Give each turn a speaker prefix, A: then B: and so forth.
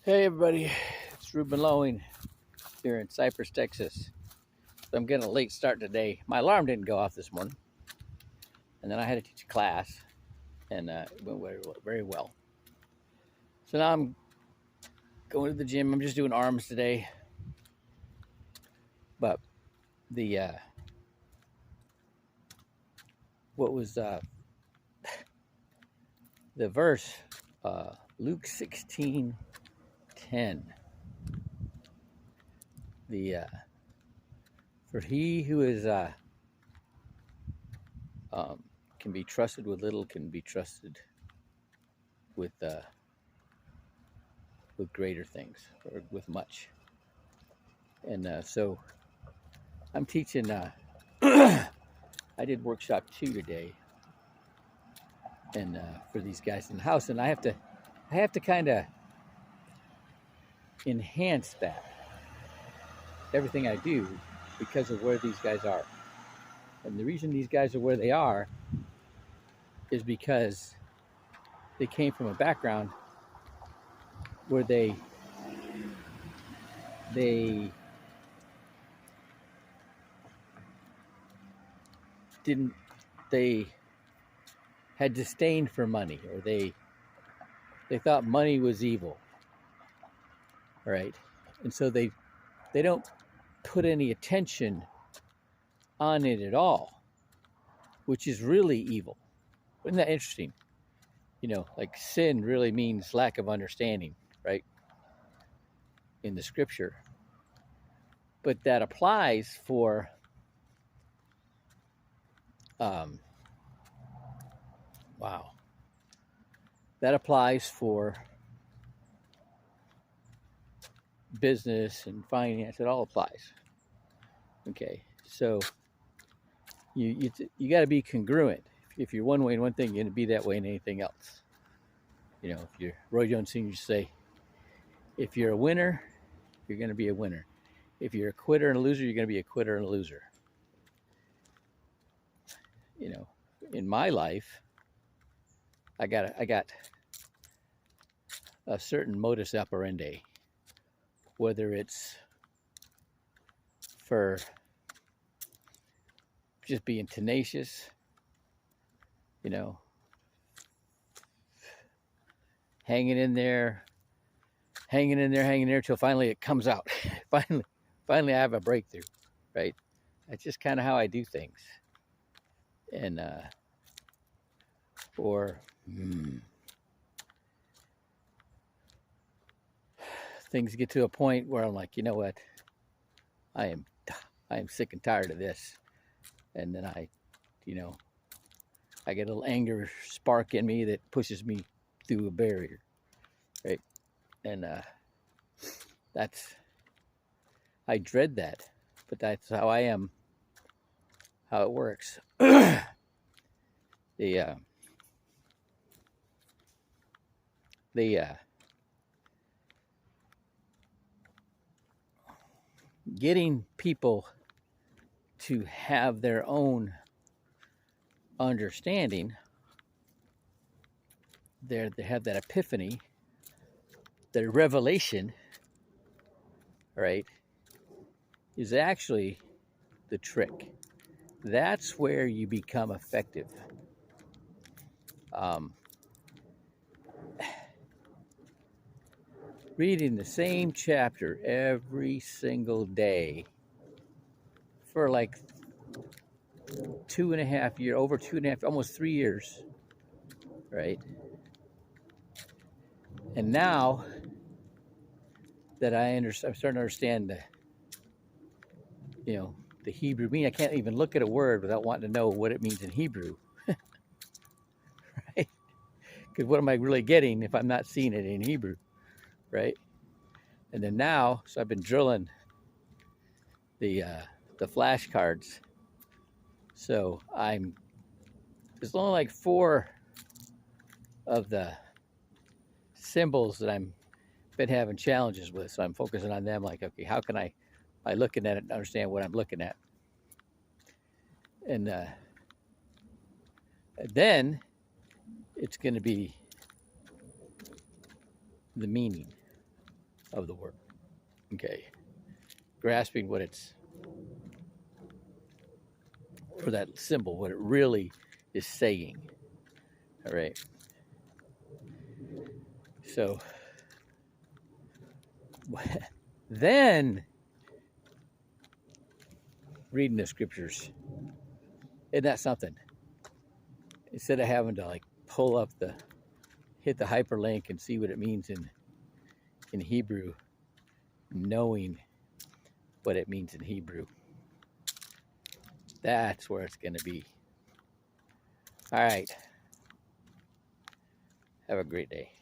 A: Hey everybody, it's Ruben Lowing here in Cypress, Texas. So I'm getting a late start today. My alarm didn't go off this morning, and then I had to teach a class, and it went very well. So now I'm going to the gym. I'm just doing arms today, but the what was the verse? Luke 16:10. The for he who is can be trusted with little can be trusted with greater things or with much. And so I'm teaching. I did workshop 2 today, and for these guys in the house, and I have to kind of enhance that everything I do because of where these guys are. And the reason these guys are where they are is because they came from a background where they didn't they had disdain for money, or they thought money was evil, right? And so they don't put any attention on it at all, which is really evil. Isn't that interesting? You know, like sin really means lack of understanding, right? In the scripture. But that applies for that applies for business and finance. It all applies. Okay, so you got to be congruent. If you're one way in one thing, you're going to be that way in anything else. You know, if you're Roy Jones Sr. used to say, if you're a winner, you're going to be a winner. If you're a quitter and a loser, you're going to be a quitter and a loser. You know, in my life, I got a certain modus operandi, whether it's for just being tenacious, you know, hanging in there till finally it comes out. finally I have a breakthrough, right? That's just kind of how I do things. And things get to a point where I'm like, you know what, I am sick and tired of this. And then I get a little anger spark in me that pushes me through a barrier, right? And I dread that, but that's how I am, how it works. the getting people to have their own understanding, they have that epiphany, their revelation, right, is actually the trick. That's where you become effective. Reading the same chapter every single day for like 2.5 years, over 2.5, almost 3 years, right? And now that I'm starting to understand the Hebrew meaning. I can't even look at a word without wanting to know what it means in Hebrew, right? Because what am I really getting if I'm not seeing it in Hebrew, right? And then now, so I've been drilling the flashcards. So there's only like 4 of the symbols that I'm been having challenges with. So I'm focusing on them. Like, okay, how can I, by looking at it, understand what I'm looking at? And then it's going to be the meaning. of the word. Okay. Grasping what it's, or that symbol, what it really is saying. All right. So then reading the scriptures, isn't that something? Instead of having to like pull up hit the hyperlink and see what it means in Hebrew, knowing what it means in Hebrew. That's where it's going to be. All right. Have a great day.